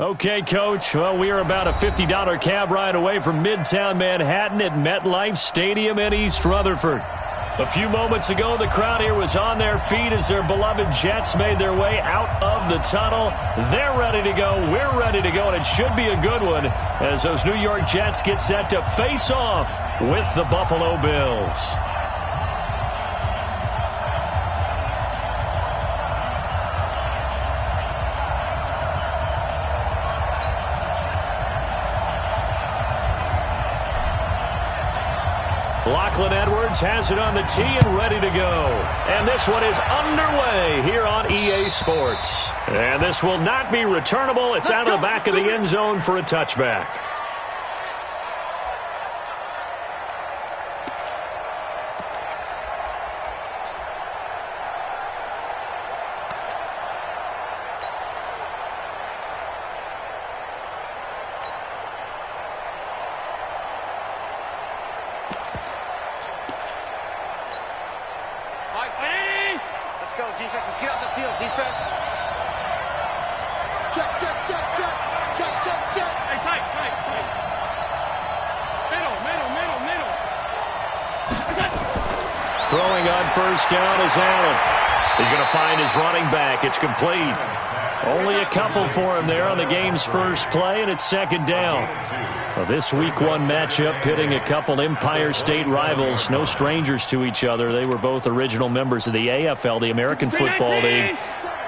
Okay, Coach. Well, we are about a $50 cab ride away from Midtown Manhattan at MetLife Stadium in East Rutherford. A few moments ago, the crowd here was on their feet as their beloved Jets made their way out of the tunnel. They're ready to go. We're ready to go, and it should be a good one as those New York Jets get set to face off with the Buffalo Bills. Lachlan Edwards has it on the tee and ready to go. And this one is underway here on EA Sports. And this will not be returnable. It's out of the back of the end zone for a touchback. Throwing on first down is Allen. He's going to find his running back. It's complete. Only a couple for him there on the game's first play, and it's second down. Well, this Week 1 matchup pitting a couple Empire State rivals, no strangers to each other. They were both original members of the AFL, the American Football League,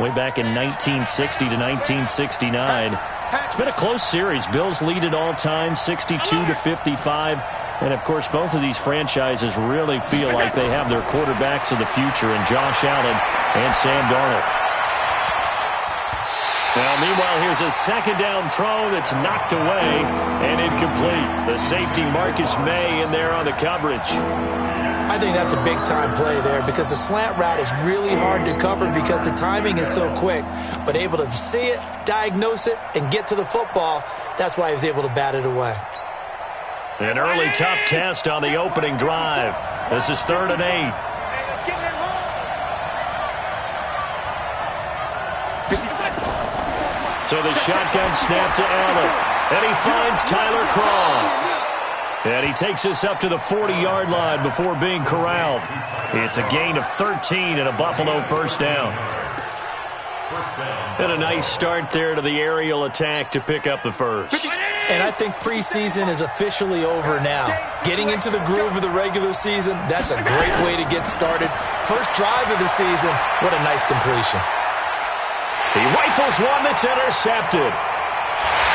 way back in 1960 to 1969. It's been a close series. Bills lead it all time, 62-55. And, of course, both of these franchises really feel like they have their quarterbacks of the future in Josh Allen and Sam Darnold. Well, meanwhile, here's a second down throw that's knocked away and incomplete. The safety Marcus May in there on the coverage. I think that's a big-time play there because the slant route is really hard to cover because the timing is so quick. But able to see it, diagnose it, and get to the football, that's why he was able to bat it away. An early tough test on the opening drive. This is 3rd and 8. So the shotgun snap to Allen. And he finds Tyler Croft. And he takes us up to the 40-yard line before being corralled. It's a gain of 13 and a Buffalo first down. And a nice start there to the aerial attack to pick up the first. And I think preseason is officially over now. Getting into the groove of the regular season, that's a great way to get started. First drive of the season, what a nice completion. He rifles one that's intercepted.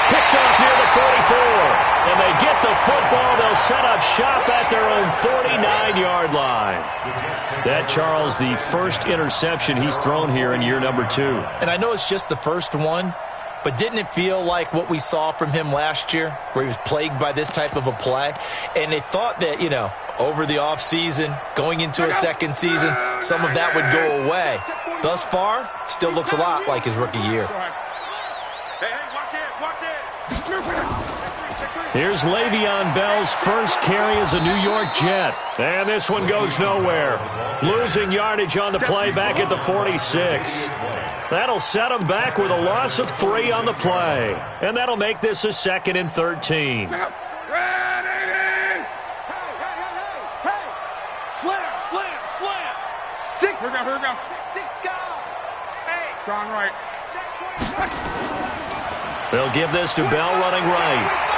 Picked off near the 44. And they get the football. They'll set up shop at their own 49-yard line. That, Charles, the first interception he's thrown here in year number 2. And I know it's just the first one, but didn't it feel like what we saw from him last year, where he was plagued by this type of a play? And they thought that, you know, over the offseason, going into a second season, some of that would go away. Thus far, still looks a lot like his rookie year. Here's Le'Veon Bell's first carry as a New York Jet. And this one goes nowhere. Losing yardage on the play back at the 46. That'll set him back with a loss of 3 on the play. And that'll make this a 2nd and 13. Slam, slam, slam. Stick. Here we go. Hey. Gone right. They'll give this to Bell running right.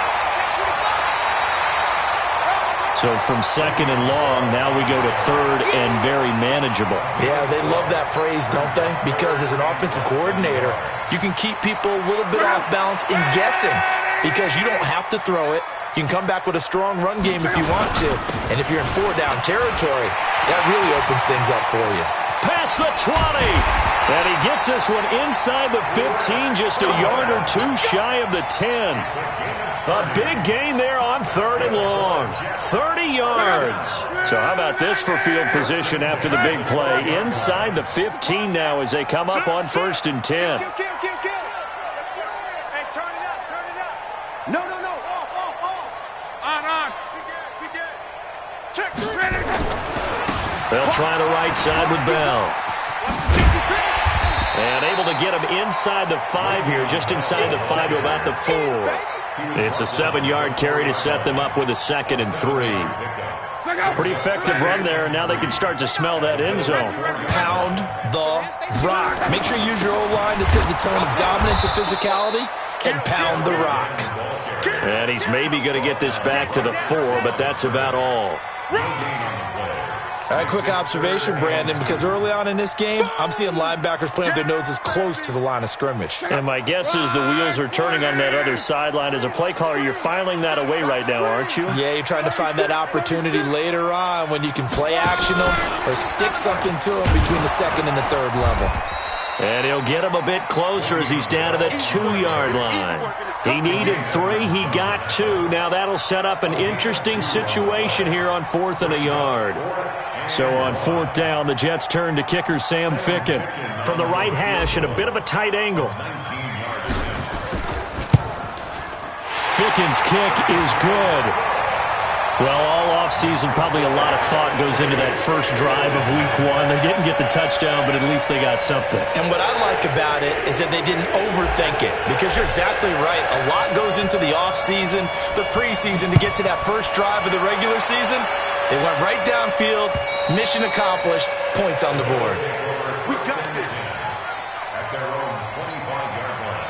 So from 2nd and long, now we go to 3rd and very manageable. Yeah, they love that phrase, don't they? Because as an offensive coordinator, you can keep people a little bit off balance in guessing because you don't have to throw it. You can come back with a strong run game if you want to. And if you're in 4-down territory, that really opens things up for you. Past the 20. And he gets this one inside the 15, just a yard or 2 shy of the 10. A big gain there on 3rd and long. 30 yards. So how about this for field position after the big play? Inside the 15 now as they come up on 1st and 10. Hey, turn it up. No. On. We did. Check. They'll try the right side with Bell. And able to get him inside the 5 here, just inside the 5 to about the 4. It's a 7-yard carry to set them up with a 2nd and 3. Pretty effective run there, and now they can start to smell that end zone. Pound the rock. Make sure you use your O-line to set the tone of dominance and physicality, and pound the rock. And he's maybe going to get this back to the 4, but that's about all. All right, quick observation, Brandon, because early on in this game, I'm seeing linebackers playing with their noses close to the line of scrimmage. And my guess is the wheels are turning on that other sideline. As a play caller, you're filing that away right now, aren't you? Yeah, you're trying to find that opportunity later on when you can play action them or stick something to them between the 2nd and the 3rd level. And he'll get him a bit closer as he's down to the 2-yard line. He needed 3. He got 2. Now that'll set up an interesting situation here on 4th and a yard. So on 4th down, the Jets turn to kicker Sam Ficken from the right hash at a bit of a tight angle. Ficken's kick is good. Well, all offseason, probably a lot of thought goes into that first drive of Week 1. They didn't get the touchdown, but at least they got something. And what I like about it is that they didn't overthink it, because you're exactly right. A lot goes into the offseason, the preseason, to get to that first drive of the regular season. They went right downfield, mission accomplished, points on the board. We got this. At their own 25-yard line.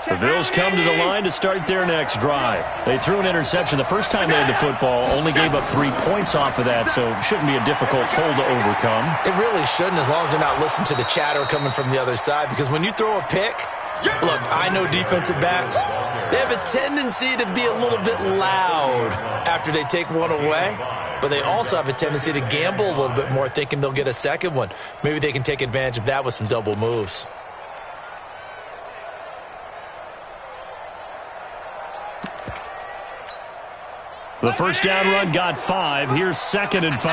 The Bills come to the line to start their next drive. They threw an interception the first time they had the football, only gave up 3 points off of that, so it shouldn't be a difficult hole to overcome. It really shouldn't, as long as they're not listening to the chatter coming from the other side, because when you throw a pick, look, I know defensive backs, they have a tendency to be a little bit loud after they take one away, but they also have a tendency to gamble a little bit more, thinking they'll get a second one. Maybe they can take advantage of that with some double moves. The first down run got 5. Here's 2nd and 5.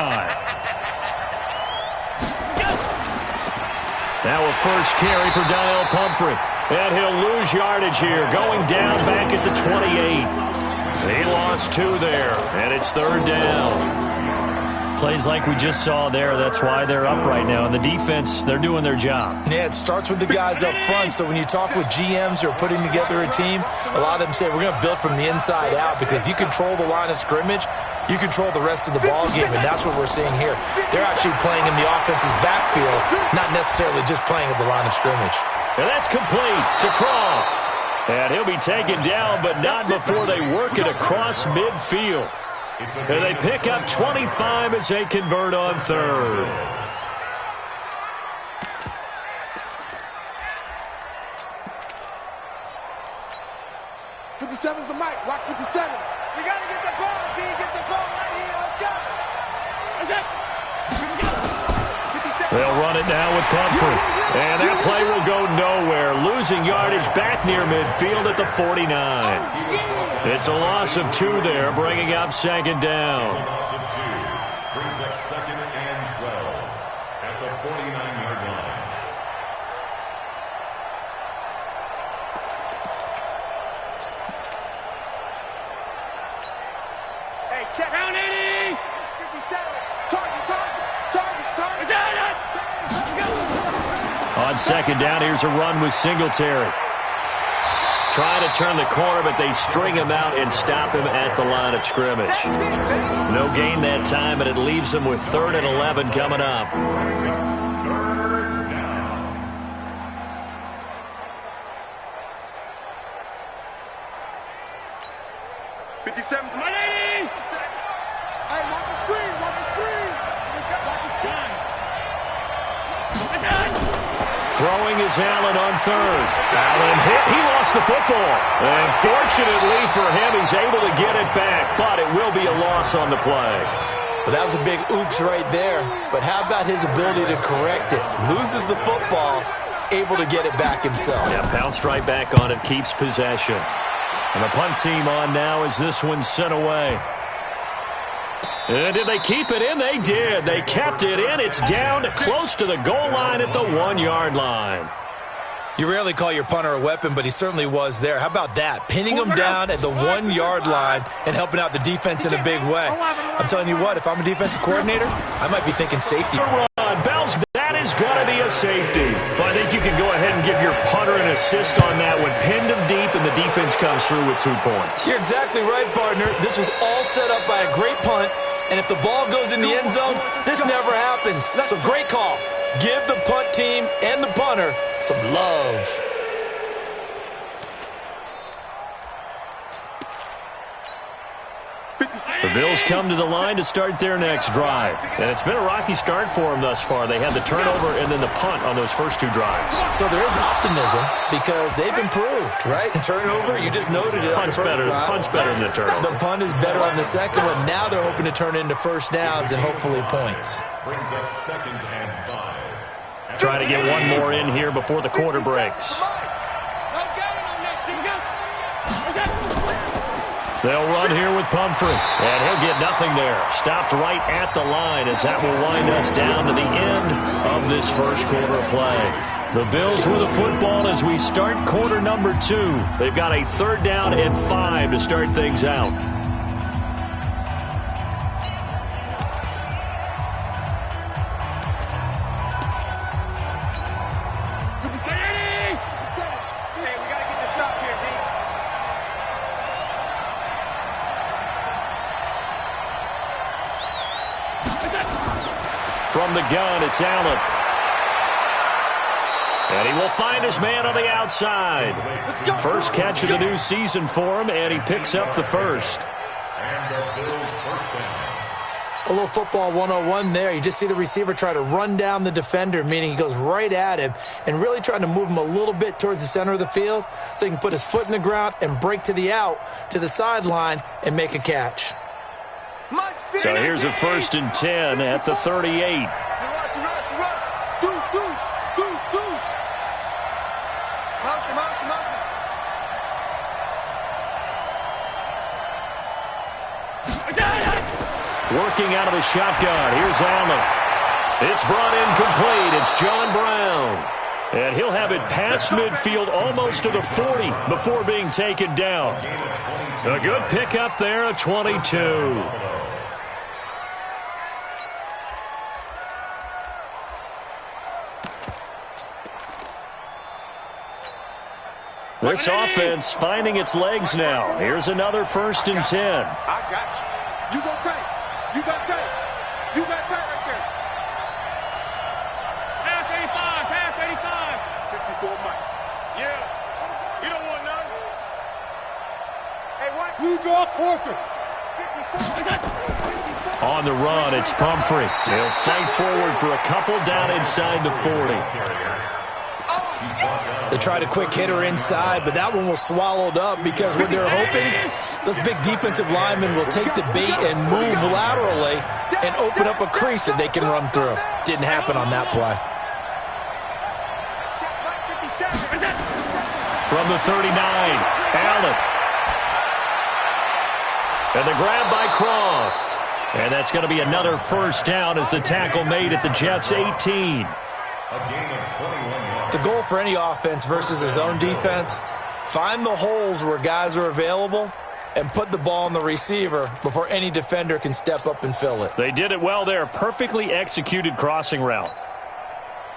Now a first carry for Donnell Pumphrey. And he'll lose yardage here, going down back at the 28. He lost 2 there, and it's 3rd down. Plays like we just saw there, that's why they're up right now. And the defense, they're doing their job. Yeah, it starts with the guys up front. So when you talk with GMs who are putting together a team, a lot of them say we're going to build from the inside out, because if you control the line of scrimmage, you control the rest of the ball game, and that's what we're seeing here. They're actually playing in the offense's backfield, not necessarily just playing at the line of scrimmage. And that's complete to Croft. And he'll be taken down, but not before they work it across midfield. And they pick up 25 as they convert on 3rd. '57's the mic. Watch 57. We got to get the ball, D. Get the ball right here. Let's go. That's it. They'll run it now with Pumphrey. And that play will go nowhere. Losing yardage back near midfield at the 49. It's a loss of 2 there, bringing up 2nd down. Loss of 2 brings up 2nd and 12 at the 49-yard line. Hey, check. Down 80. 57. Target. On 2nd down, here's a run with Singletary. Trying to turn the corner, but they string him out and stop him at the line of scrimmage. No gain that time, and it leaves him with 3rd and 11 coming up. 57. 180. Hey, watch the screen. Watch the screen. Watch the screen. Throwing is Allen on 3rd. Allen hit. He lost the football. And fortunately for him, he's able to get it back. But it will be a loss on the play. Well, that was a big oops right there. But how about his ability to correct it? Loses the football, able to get it back himself. Yeah, bounced right back on it, keeps possession. And the punt team on now as this one's sent away. And did they keep it in? They did. They kept it in. It's down close to the goal line at the 1-yard line. You rarely call your punter a weapon, but he certainly was there. How about that? Pinning him down at the 1-yard line and helping out the defense in a big way. I'm telling you what, if I'm a defensive coordinator, I might be thinking safety. Bells, that is going to be a safety. Well, I think you can go ahead and give your punter an assist on that one. Pinned him deep, and the defense comes through with 2 points. You're exactly right, partner. This was all set up by a great punt, and if the ball goes in the end zone, this never happens. So great call. Give the punt team and the punter some love. The Bills come to the line to start their next drive. And it's been a rocky start for them thus far. They had the turnover and then the punt on those first 2 drives. So there is optimism because they've improved, right? Turnover, you just noted it. Punt's better than the turnover. The punt is better on the second one. Now they're hoping to turn into first downs and hopefully points. Brings up 2nd and 5. Trying to get one more in here before the quarter breaks. They'll run here with Pumphrey, and he'll get nothing there. Stopped right at the line as that will wind us down to the end of this first quarter of play. The Bills with the football as we start quarter number 2. They've got a 3rd down and 5 to start things out. From the gun, it's Allen. And he will find his man on the outside. First catch of the new season for him, and he picks up the first. And the Bills first down. A little football 101 there. You just see the receiver try to run down the defender, meaning he goes right at him and really trying to move him a little bit towards the center of the field so he can put his foot in the ground and break to the out, to the sideline, and make a catch. So here's a 1st and 10 at the 38. Working out of the shotgun. Here's Allen. It's brought in complete. It's John Brown. And he'll have it past midfield almost to the 40 before being taken down. A good pickup there, a 22. This offense finding its legs now. Here's another 1st and 10. I got you. You go take. You got take. You got take right there. Half 85. 54 Mike. Yeah. You don't want none. Hey, what? You draw quarters. On the run, it's Pumphrey. He'll fight forward for a couple down inside the 40. They tried a quick hitter inside, but that one was swallowed up because what they're hoping, those big defensive linemen will take the bait and move laterally and open up a crease that they can run through. Didn't happen on that play. From the 39, Allen. And the grab by Croft. And that's going to be another 1st down as the tackle made at the Jets' 18. A gain of 21 yards. The goal for any offense versus his own defense, find the holes where guys are available and put the ball on the receiver before any defender can step up and fill it. They did it well there. Perfectly executed crossing route.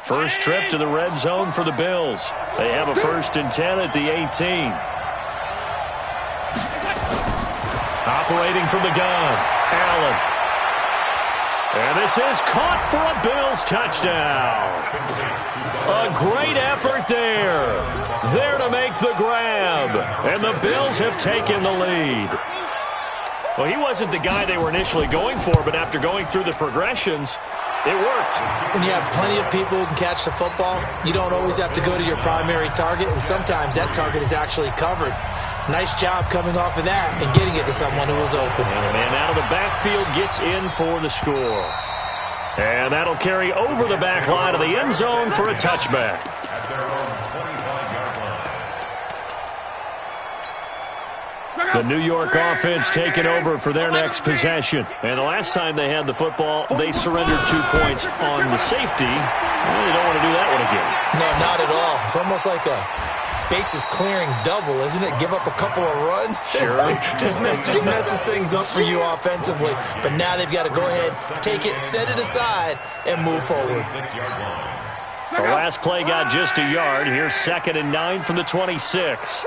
First trip to the red zone for the Bills. They have a 1st and 10 at the 18. Operating from the gun, Allen. And this is caught for a Bills touchdown. A great effort there. There to make the grab. And the Bills have taken the lead. Well, he wasn't the guy they were initially going for, but after going through the progressions, it worked. When you have plenty of people who can catch the football, you don't always have to go to your primary target, and sometimes that target is actually covered. Nice job coming off of that and getting it to someone who was open. And a man out of the backfield gets in for the score. And that'll carry over the back line of the end zone for a touchback. At their own 25-yard line. The New York offense taking over for their next possession. And the last time they had the football, they surrendered 2 points on the safety. Well, they don't want to do that one again. No, not at all. It's almost like a bases clearing double, isn't it? Give up a couple of runs. Sure. just messes things up for you offensively. But now they've got to go ahead, take it, set it aside, and move forward. The last play got just a yard. Here's 2nd and 9 from the 26.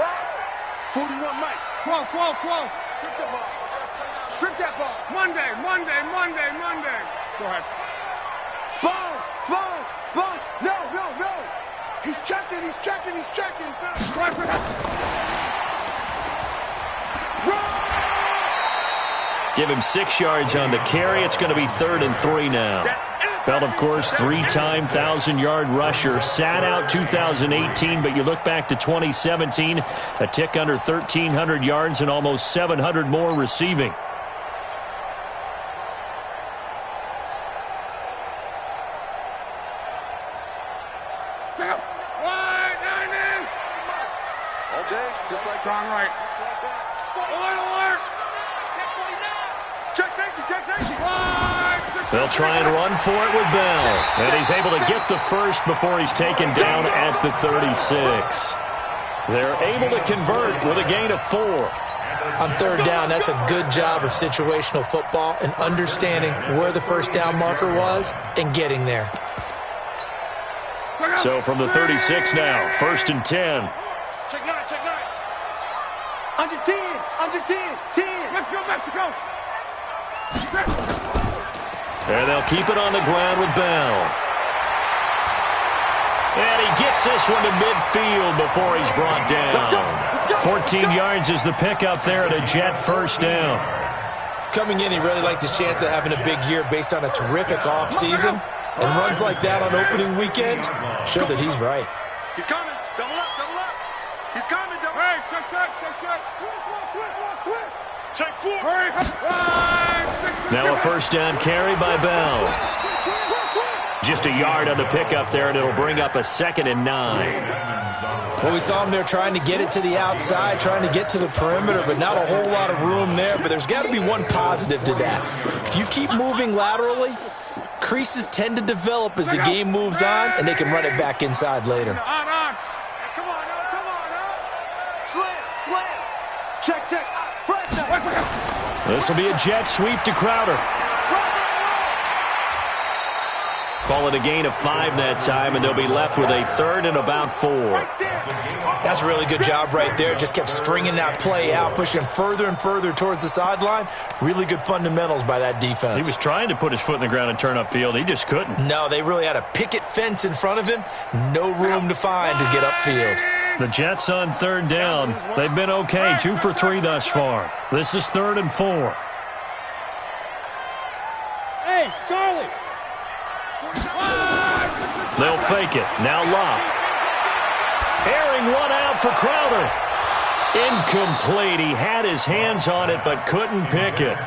41, Mike. 12. Strip that ball. Strip that ball. Monday. Go ahead. Sponge. No. He's checking. Give him 6 yards on the carry. It's going to be 3rd and 3 now. Bell, of course, 3-time 1,000-yard rusher. Sat out 2018, but you look back to 2017, a tick under 1,300 yards and almost 700 more receiving. All day, just like Strong right. Alert. Check safety. They'll try and run for it with Bell. And he's able to get the first before he's taken down at the 36. They're able to convert with a gain of 4. On 3rd down, that's a good job of situational football and understanding where the first down marker was and getting there. So from the 36 now, 1st and 10. Check nine. Under 10. 10. Let's go, Mexico. And they'll keep it on the ground with Bell. And he gets this one to midfield before he's brought down. 14 yards is the pickup there at a Jet first down. Coming in, he really liked his chance of having a big year based on a terrific offseason. And runs like that on opening weekend show that he's right. He's coming. Double up. He's coming. Double Hey, up. check. Switch. Check 4. Hurry. Now a first down carry by Bell. Just a yard on the pickup there, and it'll bring up a 2nd and 9. Well, we saw him there trying to get it to the outside, trying to get to the perimeter, but not a whole lot of room there. But there's got to be one positive to that. If you keep moving laterally, creases tend to develop as the game moves on, and they can run it back inside later. On. Come on now. Slam. Check. Front. This will be a jet sweep to Crowder. Call it a gain of 5 that time, and they'll be left with a 3rd and about 4. That's a really good job right there. Just kept stringing that play out, pushing further and further towards the sideline. Really good fundamentals by that defense. He was trying to put his foot in the ground and turn upfield. He just couldn't. No, they really had a picket fence in front of him. No room to find to get upfield. The Jets on 3rd down. They've been okay, 2 for 3 thus far. This is 3rd and 4. Hey, Charlie. They'll fake it. Now Locke. Airing one out for Crowder. Incomplete. He had his hands on it but couldn't pick it.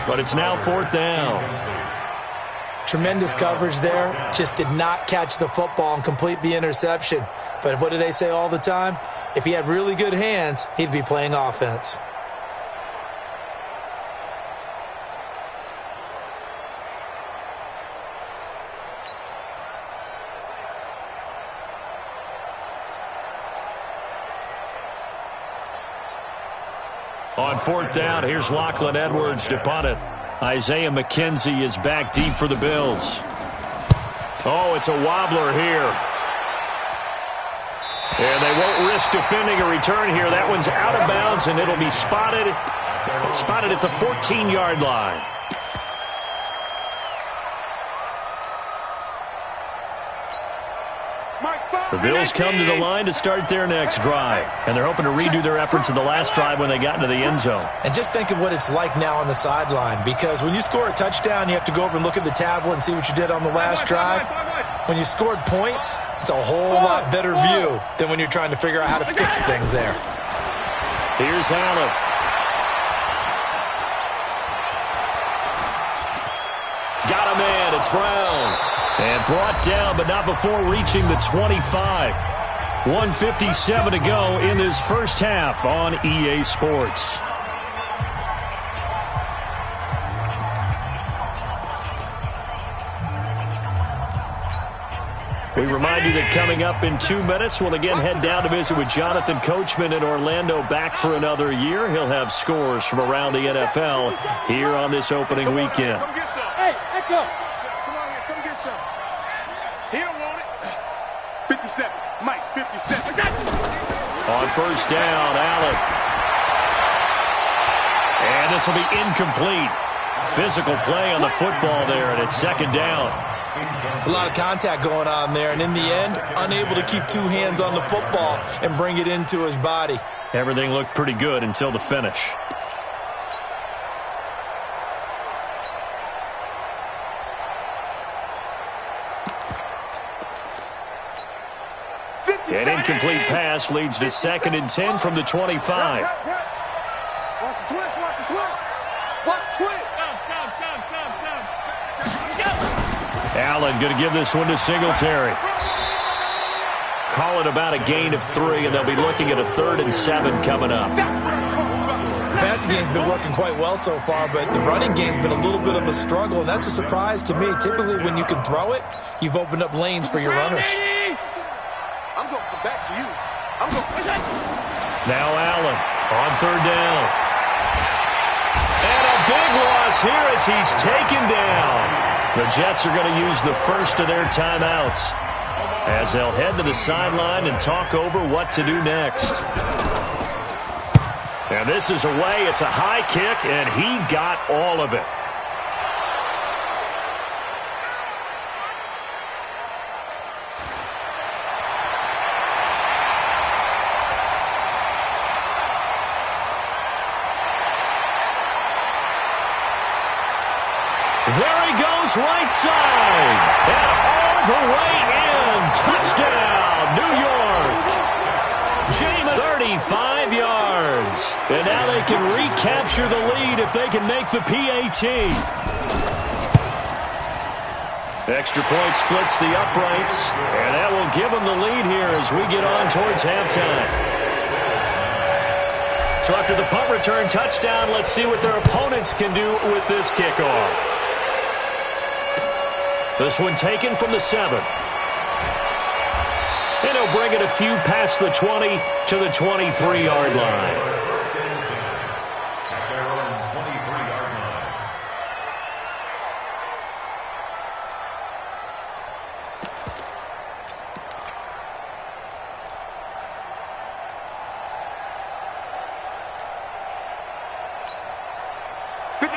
But it's now 4th down. Tremendous coverage there. Just did not catch the football and complete the interception. But what do they say all the time? If he had really good hands, he'd be playing offense. On 4th down, here's Lachlan Edwards to punt it. Isaiah McKenzie is back deep for the Bills. Oh, it's a wobbler here. And they won't risk defending a return here. That one's out of bounds, and it'll be spotted at the 14-yard line. The Bills come to the line to start their next drive, and they're hoping to redo their efforts in the last drive when they got into the end zone. And just think of what it's like now on the sideline, because when you score a touchdown, you have to go over and look at the tablet and see what you did on the last drive. When you scored points, it's a whole lot better view than when you're trying to figure out how to fix things there. Here's Allen. Got a man. It's Brown. And brought down, but not before reaching the 25. 1:57 to go in this first half on EA Sports. We remind you that coming up in 2 minutes, we'll again head down to visit with Jonathan Coachman in Orlando, back for another year. He'll have scores from around the NFL here on this opening weekend. Come get some. Hey, Echo. Come on here, come get some. He don't want it. 57. Mike, 57. On first down, Allen. And this will be incomplete. Physical play on the football there, and it's second down. It's a lot of contact going on there, and in the end, unable to keep two hands on the football and bring it into his body. Everything looked pretty good until the finish. An incomplete pass leads to 2nd and 10 from the 25. Watch the twist, watch the twist. Watch the twist. Allen going to give this one to Singletary. Call it about a gain of 3, and they'll be looking at a 3rd and 7 coming up. The passing game's been working quite well so far, but the running game's been a little bit of a struggle, and that's a surprise to me. Typically, when you can throw it, you've opened up lanes for your runners. I'm going to come back to you. I'm going to... Now Allen on 3rd down. And a big loss here as he's taken down. The Jets are going to use the first of their timeouts as they'll head to the sideline and talk over what to do next. And this is away. It's a high kick, and he got all of it. There he goes, right side. And all the way in. Touchdown, New York. Jameis, 35 yards. And now they can recapture the lead if they can make the PAT. Extra point splits the uprights. And that will give them the lead here as we get on towards halftime. So after the punt return touchdown, let's see what their opponents can do with this kickoff. This one taken from the 7. And he'll bring it a few past the 20 to the 23-yard line.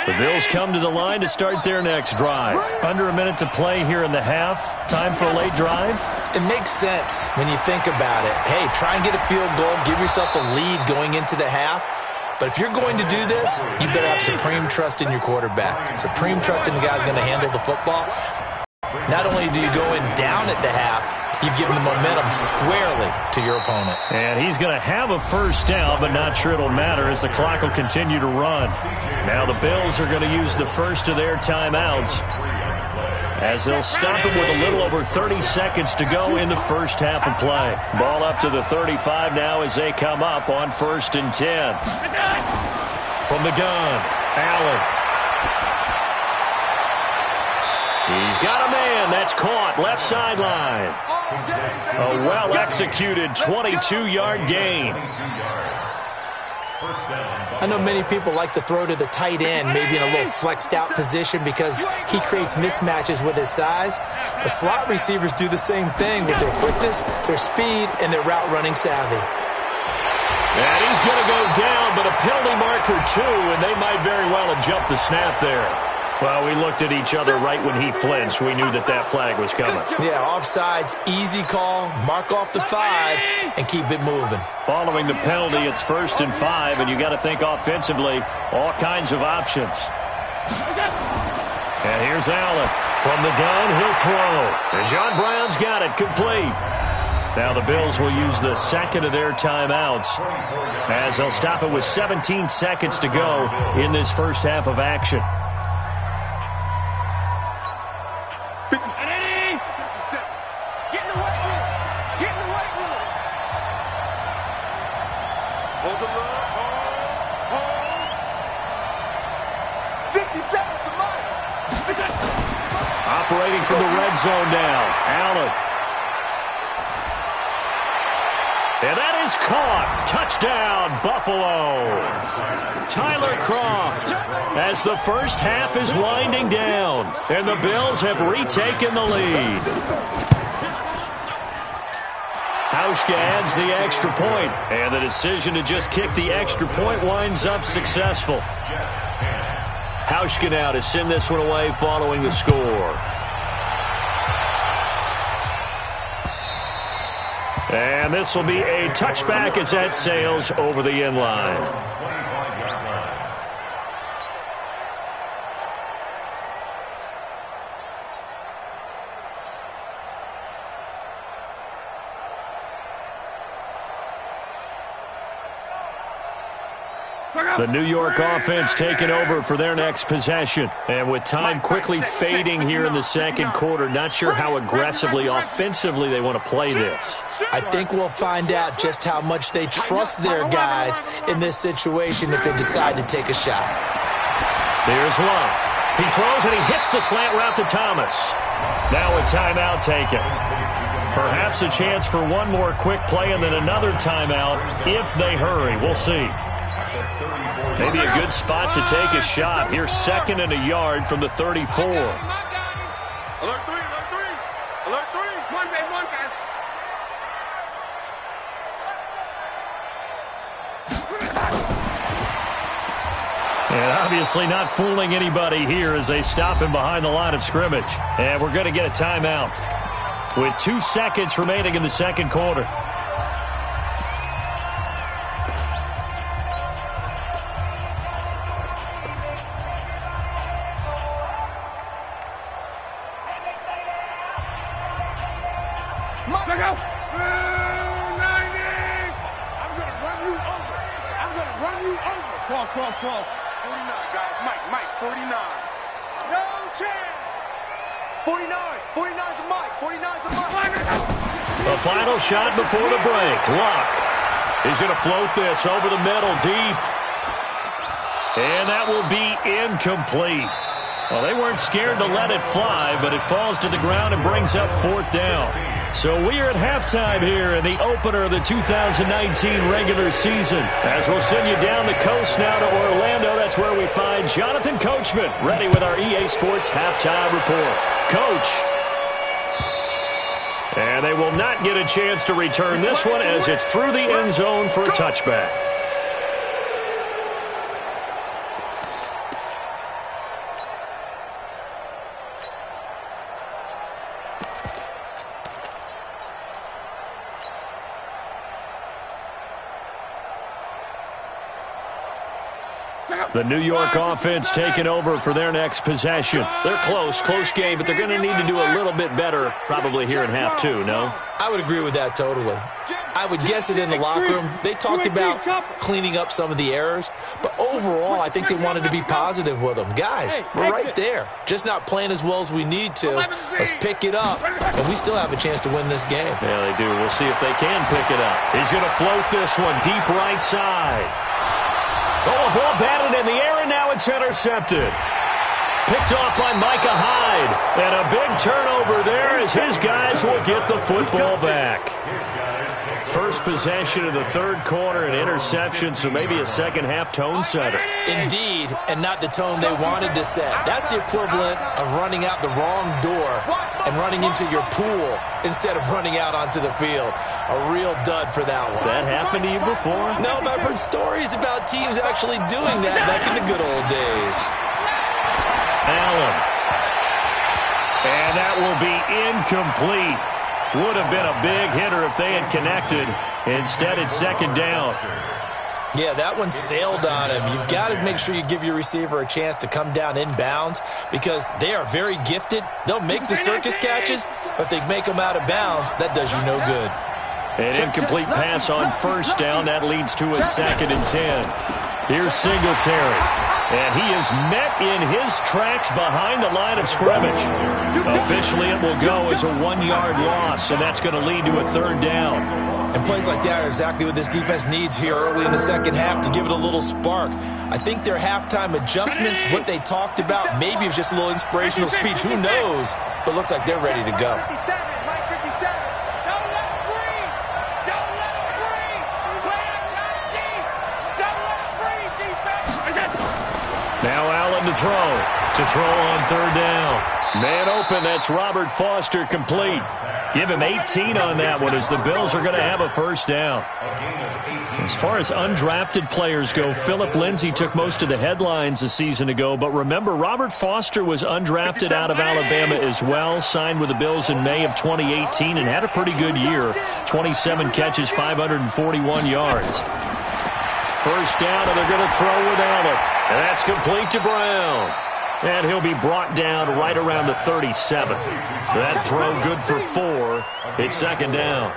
The Bills come to the line to start their next drive. Under a minute to play here in the half. Time for a late drive. It makes sense when you think about it. Hey, try and get a field goal. Give yourself a lead going into the half. But if you're going to do this, you better have supreme trust in your quarterback. Supreme trust in the guy who's going to handle the football. Not only do you go in down at the half, you've given the momentum squarely to your opponent. And he's going to have a first down, but not sure it'll matter as the clock will continue to run. Now the Bills are going to use the first of their timeouts as they'll stop it with a little over 30 seconds to go in the first half of play. Ball up to the 35 now as they come up on 1st and 10. From the gun, Allen. He's got a man. That's caught. Left sideline. A well-executed 22-yard gain. I know many people like to throw to the tight end, maybe in a little flexed-out position because he creates mismatches with his size. But slot receivers do the same thing with their quickness, their speed, and their route-running savvy. And he's going to go down, but a penalty marker, too, and they might very well have jumped the snap there. Well, we looked at each other right when he flinched. We knew that flag was coming. Yeah, offsides, easy call, mark off the 5, and keep it moving. Following the penalty, it's 1st and 5, and you got to think offensively, all kinds of options. And here's Allen. From the gun, he'll throw. And John Brown's got it, complete. Now the Bills will use the second of their timeouts as they'll stop it with 17 seconds to go in this first half of action. 57. Get in the weight room. Get in the weight room. Operating from the red zone now. Allen. And that is caught. Touchdown, Buffalo. Tyler Kroft as the first half is winding down. And the Bills have retaken the lead. Hauschka adds the extra point. And the decision to just kick the extra point winds up successful. Hauschka now to send this one away following the score. And this will be a touchback as that sails over the end line. The New York offense taking over for their next possession. And with time quickly fading here in the second quarter, not sure how aggressively, offensively they want to play this. I think we'll find out just how much they trust their guys in this situation if they decide to take a shot. Here's Love. He throws and he hits the slant route to Thomas. Now a timeout taken. Perhaps a chance for one more quick play and then another timeout if they hurry. We'll see. Maybe a good spot to take a shot. Here's second and a yard from the 34. Alert 3, alert 3. Alert 3. Monday. And obviously not fooling anybody here as they stop him behind the line of scrimmage. And we're going to get a timeout with 2 seconds remaining in the second quarter. Check out. 90. I'm going to run you over. 12. 49, guys. Mike, 49. No chance. 49. 49's a Mike. 49's a Mike. A final shot before the break. Luck. He's going to float this over the middle deep. And that will be incomplete. Well, they weren't scared to let it fly, but it falls to the ground and brings up 4th down. So we are at halftime here in the opener of the 2019 regular season. As we'll send you down the coast now to Orlando, that's where we find Jonathan Coachman, ready with our EA Sports halftime report. Coach. And they will not get a chance to return this one as it's through the end zone for a touchback. The New York offense taking over for their next possession. They're close game, but they're going to need to do a little bit better probably here in half 2, no? I would agree with that totally. I would guess it in the locker room. They talked about cleaning up some of the errors, but overall, I think they wanted to be positive with them. Guys, we're right there. Just not playing as well as we need to. Let's pick it up, and we still have a chance to win this game. Yeah, they do. We'll see if they can pick it up. He's going to float this one deep right side. Oh, a ball batted in the air, and now it's intercepted. Picked off by Micah Hyde. And a big turnover there as his guys will get the football back. First possession of the third quarter, an interception, so maybe a second-half tone setter. Indeed, and not the tone they wanted to set. That's the equivalent of running out the wrong door and running into your pool instead of running out onto the field. A real dud for that one. Has that happened to you before? No, but I've heard stories about teams actually doing that back in the good old days. Allen. And that will be incomplete. Would have been a big hitter if they had connected. Instead, it's second down. Yeah, that one sailed on him. You've got to make sure you give your receiver a chance to come down inbounds because they are very gifted. They'll make the circus catches, but if they make them out of bounds, that does you no good. An incomplete pass on first down. That leads to a 2nd and 10. Here's Singletary. And he is met in his tracks behind the line of scrimmage. Officially, it will go as a 1-yard loss, and that's going to lead to a 3rd down. And plays like that are exactly what this defense needs here early in the second half to give it a little spark. I think their halftime adjustments, what they talked about, maybe it was just a little inspirational speech. Who knows? But it looks like they're ready to go. 57, Mike 57. Don't let him breathe. Don't let him breathe. Way outside deep. Don't let him breathe, defense. Now Allen to throw on 3rd down. Man open, that's Robert Foster, complete. Give him 18 on that one as the Bills are going to have a 1st down. As far as undrafted players go, Philip Lindsay took most of the headlines a season ago, but remember, Robert Foster was undrafted out of Alabama as well, signed with the Bills in May of 2018 and had a pretty good year. 27 catches, 541 yards. 1st down, and they're going to throw with Allen. And that's complete to Brown. And he'll be brought down right around the 37. That throw good for 4. It's 2nd down.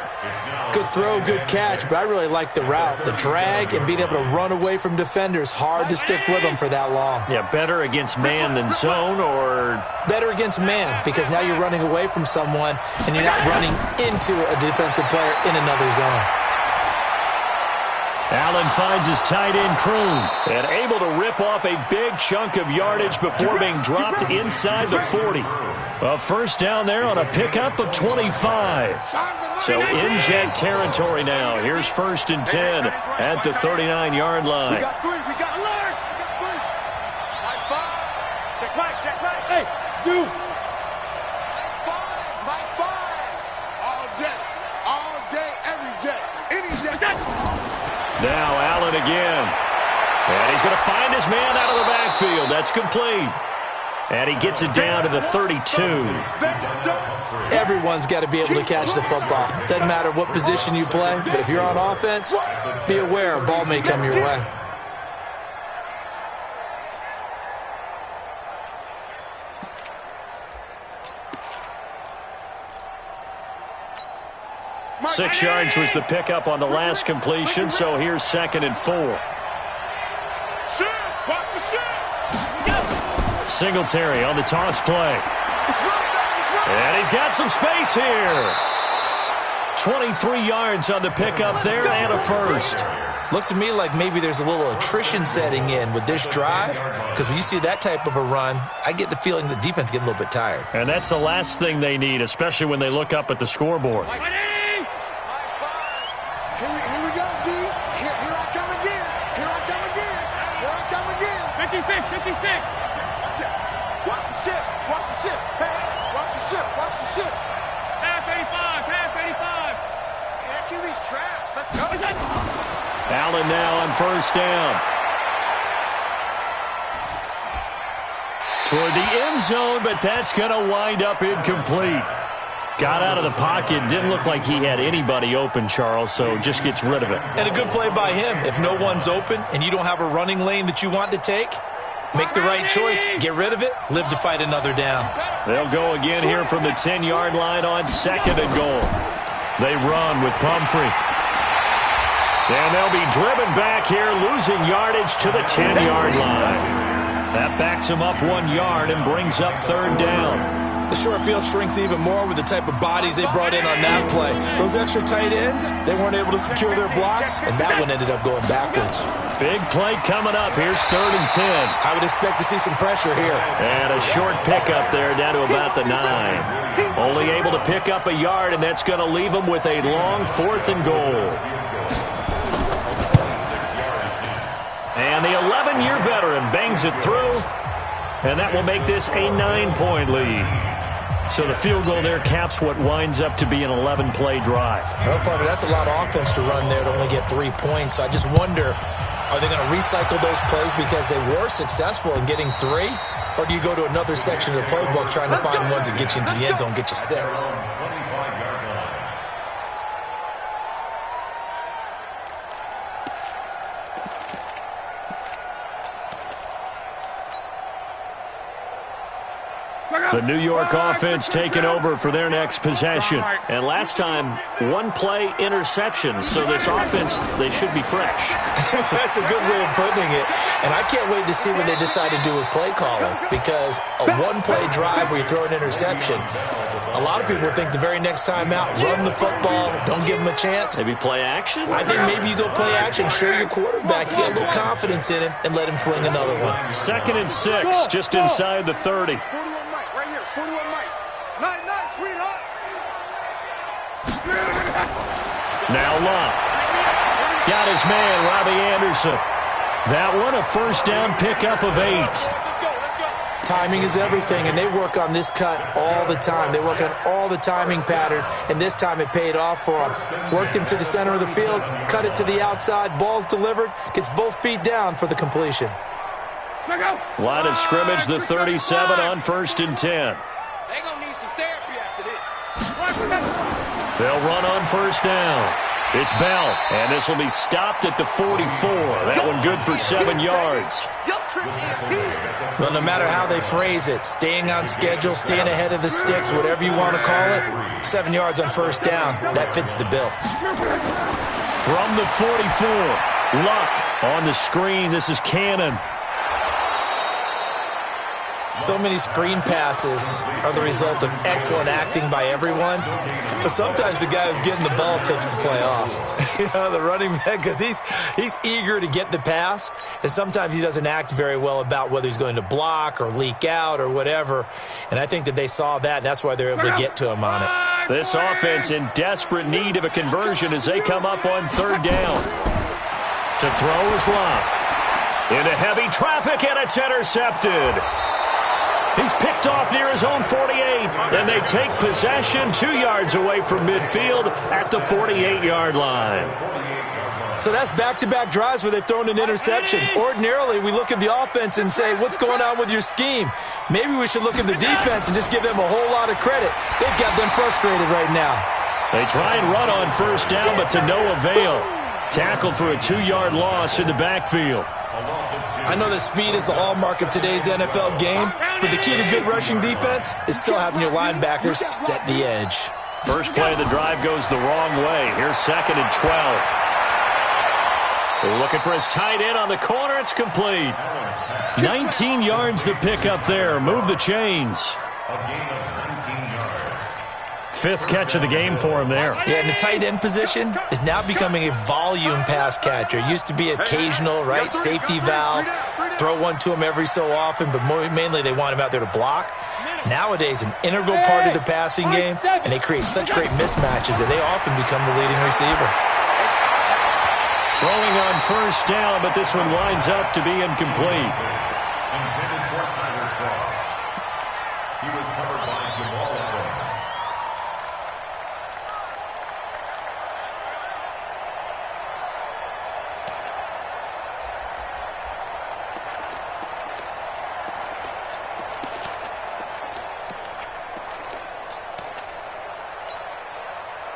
Good throw, good catch, but I really like the route. The drag and being able to run away from defenders. Hard to stick with them for that long. Yeah, better against man than zone, or? Better against man, because now you're running away from someone and you're not running into a defensive player in another zone. Allen finds his tight end, Kroon, and able to rip off a big chunk of yardage before being dropped inside the 40. A 1st down there on a pickup of 25. So in Jet territory now. Here's 1st and 10 at the 39-yard line. We got 3. We got alert. We got 3. Check Mike. Check Mike. Hey, shoot. 5. Mike 5. All day. All day, every day. Any day. Now Allen again. And he's going to find his man out of the backfield. That's complete. And he gets it down to the 32. Everyone's got to be able to catch the football. Doesn't matter what position you play, but if you're on offense, be aware a ball may come your way. Six yards was the pickup on the last completion, so here's 2nd and 4. Singletary on the toss play. And he's got some space here. 23 yards on the pickup there and a 1st. Looks to me like maybe there's a little attrition setting in with this drive, because when you see that type of a run, I get the feeling the defense getting a little bit tired. And that's the last thing they need, especially when they look up at the scoreboard. Here we go, D. Here I come again. Here I come again. Here I come again. 56. Watch the ship. Watch the ship. Hey, watch the ship. Watch the ship. Half 85. Half 85. Yeah, QB's trash. Let's go. Allen now on 1st down. Toward the end zone, but that's going to wind up incomplete. Got out of the pocket. Didn't look like he had anybody open, Charles, so just gets rid of it. And a good play by him. If no one's open and you don't have a running lane that you want to take, make the right choice. Get rid of it. Live to fight another down. They'll go again here from the 10-yard line on 2nd and goal. They run with Pumphrey. And they'll be driven back here, losing yardage to the 10-yard line. That backs him up 1 yard and brings up 3rd down. The short field shrinks even more with the type of bodies they brought in on that play. Those extra tight ends, they weren't able to secure their blocks, and that one ended up going backwards. Big play coming up. Here's 3rd and 10. I would expect to see some pressure here. And a short pickup there down to about the 9. Only able to pick up a yard, and that's going to leave them with a long 4th and goal. And the 11-year veteran bangs it through, and that will make this a 9-point lead. So the field goal there caps what winds up to be an 11-play drive. Well, partner, that's a lot of offense to run there to only get 3 points. So I just wonder, are they going to recycle those plays because they were successful in getting 3? Or do you go to another section of the playbook trying to find ones that get you into the end zone, get you 6? The New York offense taking over for their next possession. And last time, one-play interception. So this offense, they should be fresh. That's a good way of putting it. And I can't wait to see what they decide to do with play calling, because a one-play drive where you throw an interception, a lot of people think the very next time out, run the football, don't give them a chance. Maybe play action? I think maybe you go play action, show your quarterback, you get a little confidence in him, and let him fling another one. 2nd and 6, just inside the 30. 41 Mike, right here, 41 Mike. Nice, sweetheart. Now Locke. Got his man, Robbie Anderson. That one, a first down pickup of 8. Timing is everything, and they work on this cut all the time. They work on all the timing patterns, and this time it paid off for them. Worked him to the center of the field, cut it to the outside, ball's delivered, gets both feet down for the completion. Line of scrimmage, the 37 on 1st and 10. They gonna need some therapy after this. They'll run on 1st down. It's Bell, and this will be stopped at the 44. That one good for 7 yards. Well, no matter how they phrase it, staying on schedule, staying ahead of the sticks, whatever you want to call it, 7 yards on 1st down, that fits the bill. From the 44, Luck on the screen. This is Cannon. So many screen passes are the result of excellent acting by everyone, but sometimes the guy who's getting the ball takes the play off. You know, the running back, because he's eager to get the pass, and sometimes he doesn't act very well about whether he's going to block or leak out or whatever, and I think that they saw that, and that's why they're able to get to him on it. This offense in desperate need of a conversion as they come up on 3rd down. To throw is Locke. Into heavy traffic, and it's intercepted. He's picked off near his own 48, and they take possession 2 yards away from midfield at the 48-yard line. So that's back-to-back drives where they've thrown an interception. Ordinarily, we look at the offense and say, what's going on with your scheme? Maybe we should look at the defense and just give them a whole lot of credit. They've got them frustrated right now. They try and run on 1st down, but to no avail. Tackled for a 2-yard loss in the backfield. I know that speed is the hallmark of today's NFL game, but the key to good rushing defense is still having your linebackers set the edge. First play of the drive goes the wrong way. Here's 2nd and 12. They're looking for his tight end on the corner. It's complete. 19 yards to pick up there. Move the chains. 5th catch of the game for him there. Yeah, and the tight end position is now becoming a volume pass catcher. It used to be occasional, right? Safety valve. Throw one to him every so often, but mainly they want him out there to block. Nowadays, an integral part of the passing game, and they create such great mismatches that they often become the leading receiver. Throwing on 1st down, but this one winds up to be incomplete. He was covered by Jamal Adams.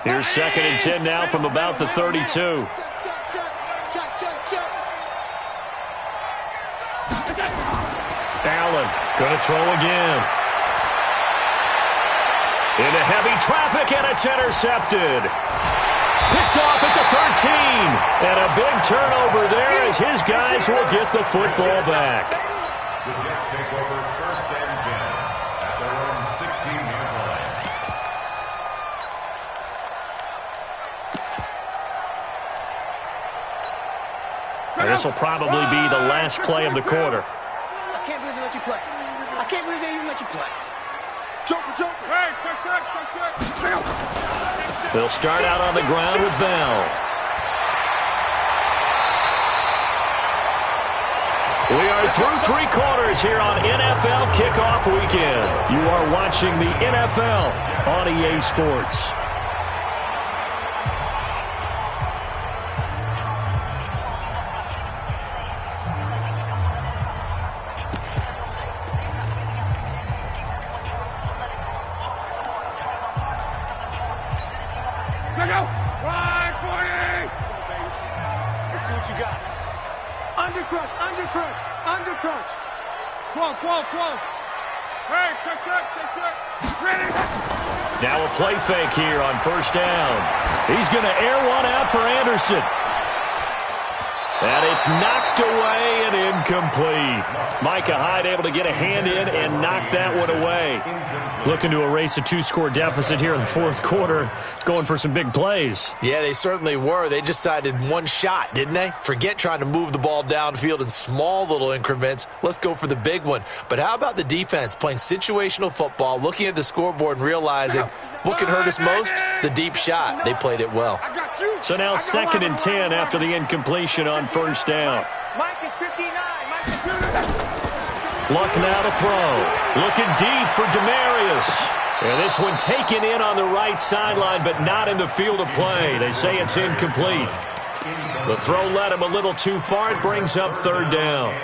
Here's 2nd and 10 now from about the 32. Allen going to throw again. Into heavy traffic, and it's intercepted. Picked off at the 13. And a big turnover there as his guys will get the football back. The Jets take over 1st and 10 at their own 16-yard line. And this will probably be the last play of the quarter. I can't believe they let you play. I can't believe they even let you play. Joker. Hey, check. They'll start out on the ground with Bell. We are through 3 quarters here on NFL Kickoff Weekend. You are watching the NFL on EA Sports. Let's see what you got. Under crunch. Come on. Now a play fake here on first down. He's going to air one out for Anderson. And it's knocked away and incomplete. Micah Hyde able to get a hand in and knock that one away. Looking to erase a 2-score deficit here in the fourth quarter. Going for some big plays. Yeah, they certainly were. They just decided one shot, didn't they? Forget trying to move the ball downfield in small little increments. Let's go for the big one. But how about the defense playing situational football, looking at the scoreboard and realizing what can hurt us most? The deep shot. They played it well. So now 2nd and 10 after the incompletion on first down. Mike is 59. Mike is 59. Luck now to throw. Looking deep for Demarius. And this one taken in on the right sideline, but not in the field of play. They say it's incomplete. The throw led him a little too far. It brings up 3rd down.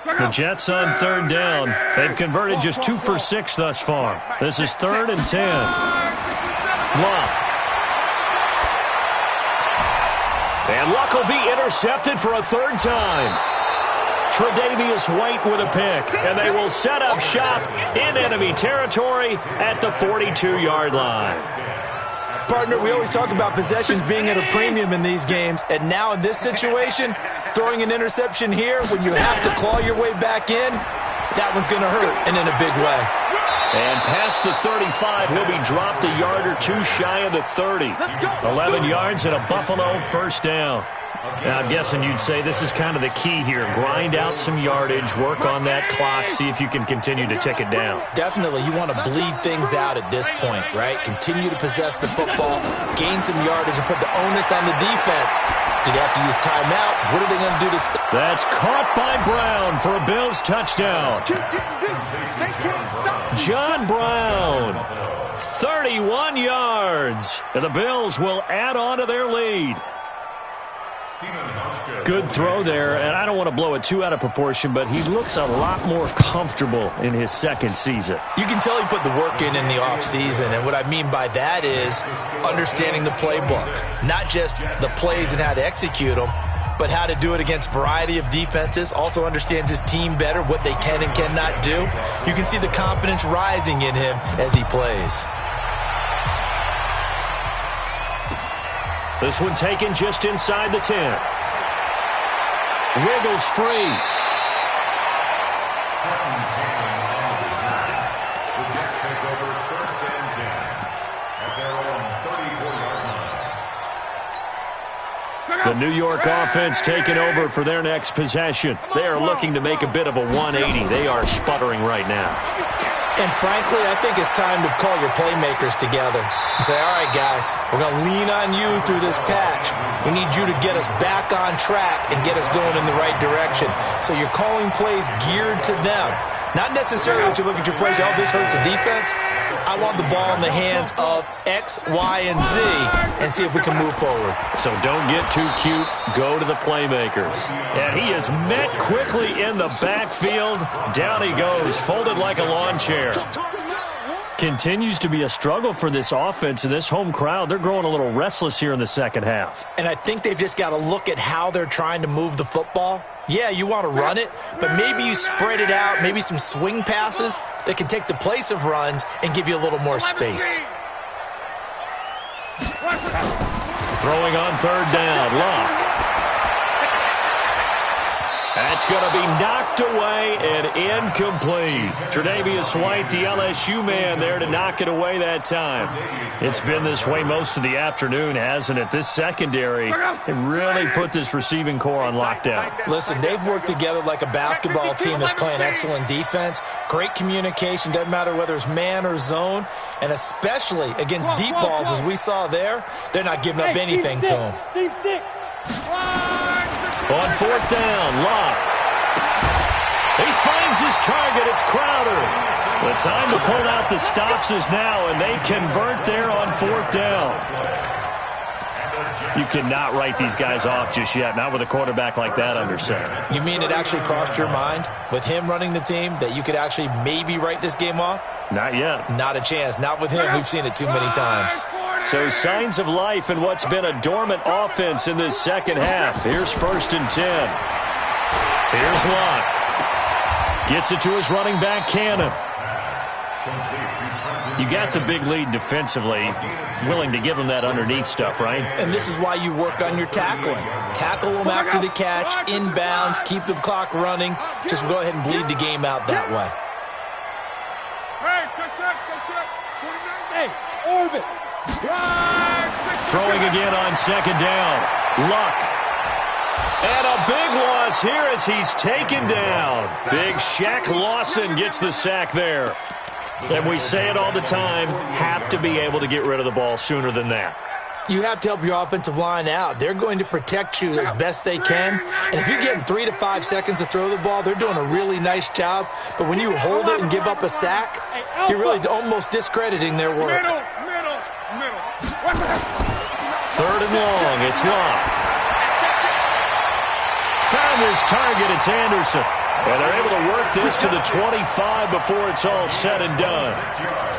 The Jets on 3rd down. They've converted just 2 for 6 thus far. This is 3rd and 10. Luck. And Luck will be intercepted for a 3rd time. Tre'Davious White with a pick, and they will set up shop in enemy territory at the 42-yard line. Partner, we always talk about possessions being at a premium in these games, and now in this situation, throwing an interception here when you have to claw your way back in, that one's going to hurt, and in a big way. And past the 35, he'll be dropped a yard or two shy of the 30. 11 yards and a Buffalo first down. Now, I'm guessing you'd say this is kind of the key here. Grind out some yardage, work on that clock, see if you can continue to tick it down. Definitely, you want to bleed things out at this point, right? Continue to possess the football, gain some yardage, and put the onus on the defense. Do they have to use timeouts? What are they going to do to stop? That's caught by Brown for a Bills touchdown. John Brown, 31 yards. And the Bills will add on to their lead. Good throw there, and I don't want to blow it too out of proportion, but he looks a lot more comfortable in his 2nd season. You can tell he put the work in the offseason, and what I mean by that is understanding the playbook. Not just the plays and how to execute them, but how to do it against a variety of defenses. Also understands his team better, what they can and cannot do. You can see the confidence rising in him as he plays. This one taken just inside the 10. Wiggles free. The New York offense taking over for their next possession. They are looking to make a bit of a 180. They are sputtering right now. And frankly, I think it's time to call your playmakers together and say, all right, guys, we're going to lean on you through this patch. We need you to get us back on track and get us going in the right direction. So you're calling plays geared to them. Not necessarily that you look at your plays, oh, this hurts the defense. I want the ball in the hands of X, Y, and Z and see if we can move forward. So don't get too cute. Go to the playmakers. And he is met quickly in the backfield. Down he goes, folded like a lawn chair. Continues to be a struggle for this offense and this home crowd. They're growing a little restless here in the 2nd half. And I think they've just got to look at how they're trying to move the football. Yeah, you want to run it, but maybe you spread it out, maybe some swing passes that can take the place of runs and give you a little more space. Throwing on 3rd down, Luck. That's going to be knocked away and incomplete. Tre'Davious White, the LSU man there to knock it away that time. It's been this way most of the afternoon, hasn't it? This secondary really put this receiving core on lockdown. Listen, they've worked together like a basketball team that's playing excellent defense. Great communication, doesn't matter whether it's man or zone. And especially against deep balls, as we saw there, they're not giving up anything to them. On 4th down, Locke. He finds his target. It's Crowder. The time to pull out the stops is now, and they convert there on 4th down. You cannot write these guys off just yet, not with a quarterback like that under center. You mean it actually crossed your mind with him running the team that you could actually maybe write this game off? Not yet. Not a chance. Not with him. We've seen it too many times. So signs of life in what's been a dormant offense in this 2nd half. Here's 1st and 10. Here's Locke. Gets it to his running back, Cannon. You got the big lead defensively. Willing to give him that underneath stuff, right? And this is why you work on your tackling. Tackle them after the catch, inbounds, keep the clock running. Just go ahead and bleed the game out that way. Hey, orbit. Throwing again on second down. Luck. And a big loss here as he's taken down. Big Shaq Lawson gets the sack there. And we say it all the time, have to be able to get rid of the ball sooner than that. You have to help your offensive line out. They're going to protect you as best they can. And if you're getting 3 to 5 seconds to throw the ball, they're doing a really nice job. But when you hold it and give up a sack, you're really almost discrediting their work. Middle. Third and long, it's Luck. Found his target, it's Anderson. And they're able to work this to the 25 before it's all said and done.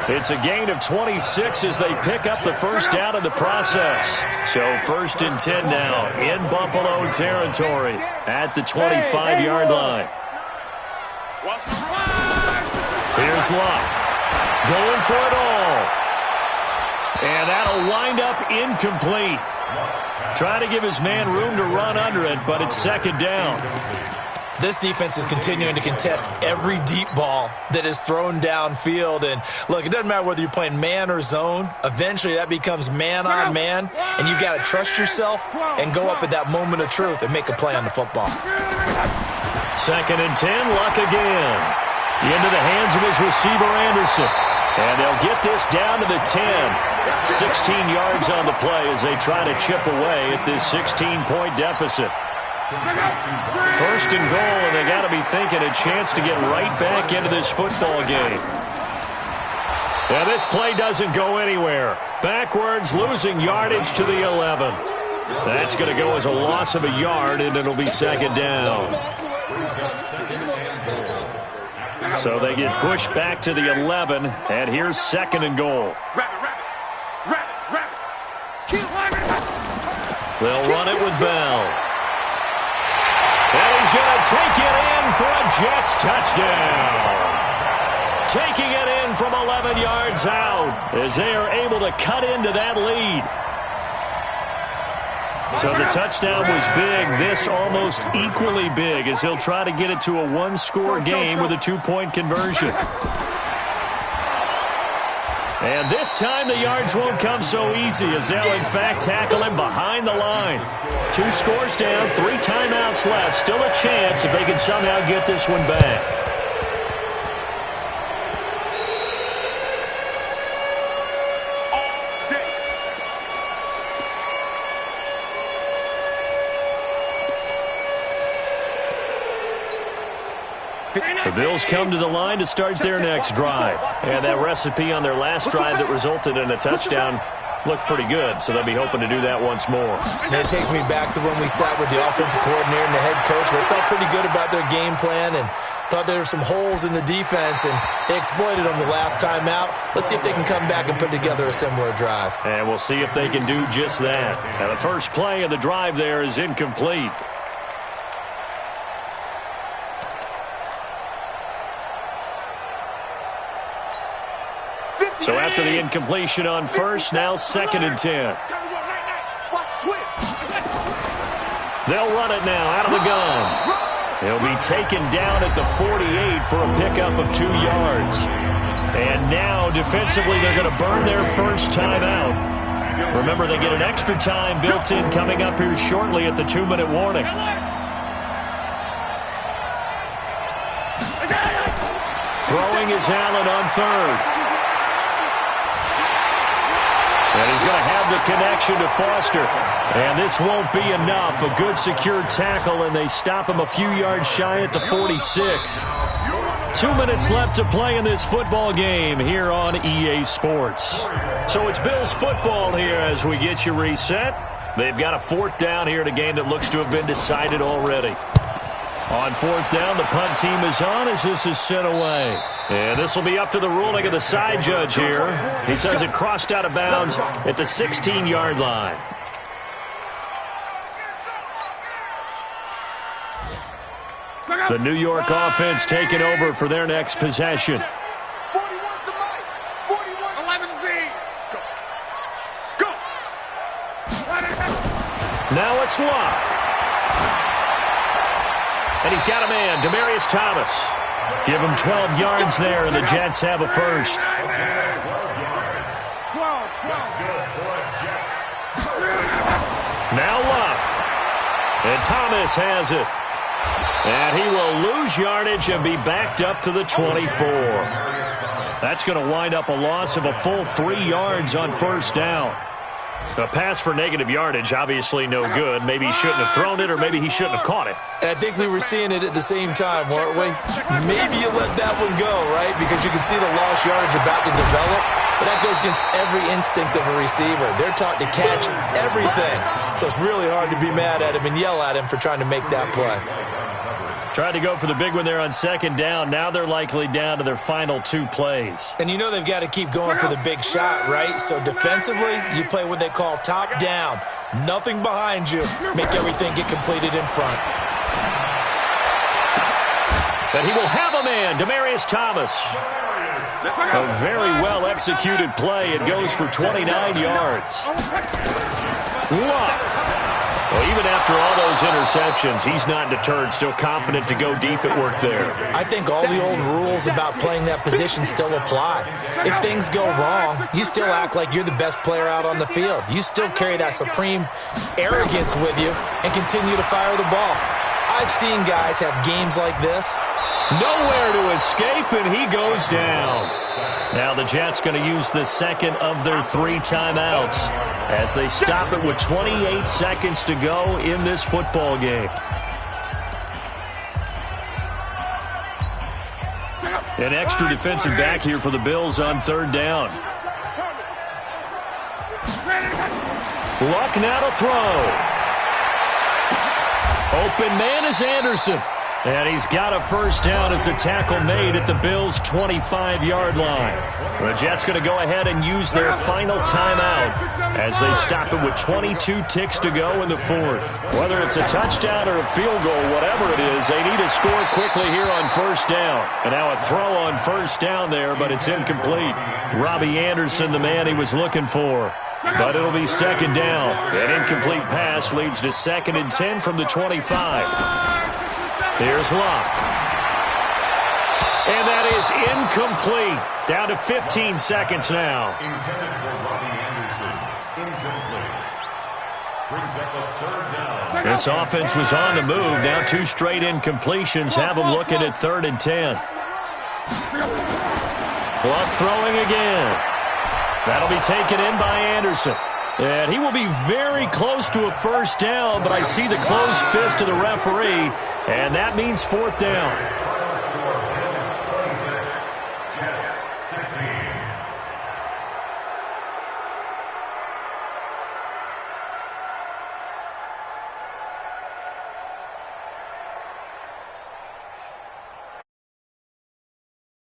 It's a gain of 26 as they pick up the first down in the process. So 1st and 10 now in Buffalo territory at the 25-yard line. Here's Luck. Going for it all. And that'll wind up incomplete. Trying to give his man room to run under it, but it's 2nd down. This defense is continuing to contest every deep ball that is thrown downfield. And, look, it doesn't matter whether you're playing man or zone. Eventually, that becomes man-on-man, and you got to trust yourself and go up at that moment of truth and make a play on the football. 2nd and 10, Luck again. Into the hands of his receiver, Anderson. And they'll get this down to the 10. 16 yards on the play as they try to chip away at this 16-point deficit. 1st and goal, and they got to be thinking a chance to get right back into this football game. Now this play doesn't go anywhere. Backwards, losing yardage to the 11. That's going to go as a loss of a yard, and it'll be 2nd down. So they get pushed back to the 11, and here's 2nd and goal. They'll run it with Bell. And he's going to take it in for a Jets touchdown. Taking it in from 11 yards out as they are able to cut into that lead. So the touchdown was big. This almost equally big as he'll try to get it to a one-score game with a 2-point conversion. And this time the yards won't come so easy as they'll in fact tackle him behind the line. 2 scores down, 3 timeouts left. Still a chance if they can somehow get this one back. The Bills come to the line to start their next drive. And that recipe on their last drive that resulted in a touchdown looked pretty good, so they'll be hoping to do that once more. And it takes me back to when we sat with the offensive coordinator and the head coach. They felt pretty good about their game plan and thought there were some holes in the defense, and they exploited them the last time out. Let's see if they can come back and put together a similar drive. And we'll see if they can do just that. Now the first play of the drive there is incomplete. So after the incompletion on first, now 2nd and 10. They'll run it now out of the gun. He'll be taken down at the 48 for a pickup of 2 yards. And now defensively they're going to burn their first timeout. Remember, they get an extra time built in coming up here shortly at the 2-minute warning. Throwing is Allen on third. And he's going to have the connection to Foster. And this won't be enough. A good secure tackle, and they stop him a few yards shy at the 46. 2 minutes left to play in this football game here on EA Sports. So it's Bills football here as we get you reset. They've got a 4th down here in a game that looks to have been decided already. On 4th down, the punt team is on as this is sent away. And this will be up to the ruling of the side judge here. He says it crossed out of bounds at the 16-yard line. The New York offense taking over for their next possession. 41 to Mike. 41. 11B. Go. Now it's Luck. And he's got a man, Demaryius Thomas. Give him 12 yards there, and the Jets have a first. 12. That's good for a Jets. Now Luck. And Thomas has it. And he will lose yardage and be backed up to the 24. That's going to wind up a loss of a full 3 yards on first down. A pass for negative yardage, obviously no good. Maybe he shouldn't have thrown it, or maybe he shouldn't have caught it. I think we were seeing it at the same time, weren't we? Maybe you let that one go, right? Because you can see the lost yardage about to develop. But that goes against every instinct of a receiver. They're taught to catch everything. So it's really hard to be mad at him and yell at him for trying to make that play. Tried to go for the big one there on second down. Now they're likely down to their final 2 plays. And you know they've got to keep going for the big shot, right? So defensively, you play what they call top down. Nothing behind you. Make everything get completed in front. But he will have a man, Demaryius Thomas. A very well-executed play. It goes for 29 yards. Luck. Well, even after all those interceptions, he's not deterred, still confident to go deep at work there. I think all the old rules about playing that position still apply. If things go wrong, you still act like you're the best player out on the field. You still carry that supreme arrogance with you and continue to fire the ball. I've seen guys have games like this. Nowhere to escape, and he goes down. Now the Jets going to use the second of their 3 timeouts as they stop it with 28 seconds to go in this football game. An extra defensive back here for the Bills on third down. Luck now to throw. Open man is Anderson. And he's got a first down as a tackle made at the Bills' 25-yard line. The Jets going to go ahead and use their final timeout as they stop it with 22 ticks to go in the fourth. Whether it's a touchdown or a field goal, whatever it is, they need to score quickly here on first down. And now a throw on first down there, but it's incomplete. Robbie Anderson, the man he was looking for. But it'll be second down. An incomplete pass leads to 2nd and 10 from the 25. Here's Luck. And that is incomplete. Down to 15 seconds now. Intended for Robbie Anderson. Incomplete. Brings up a 3rd down. This offense was on the move. Now 2 straight incompletions have them looking at 3rd and 10. Luck throwing again. That'll be taken in by Anderson. And he will be very close to a first down, but I see the closed fist of the referee, and that means 4th down.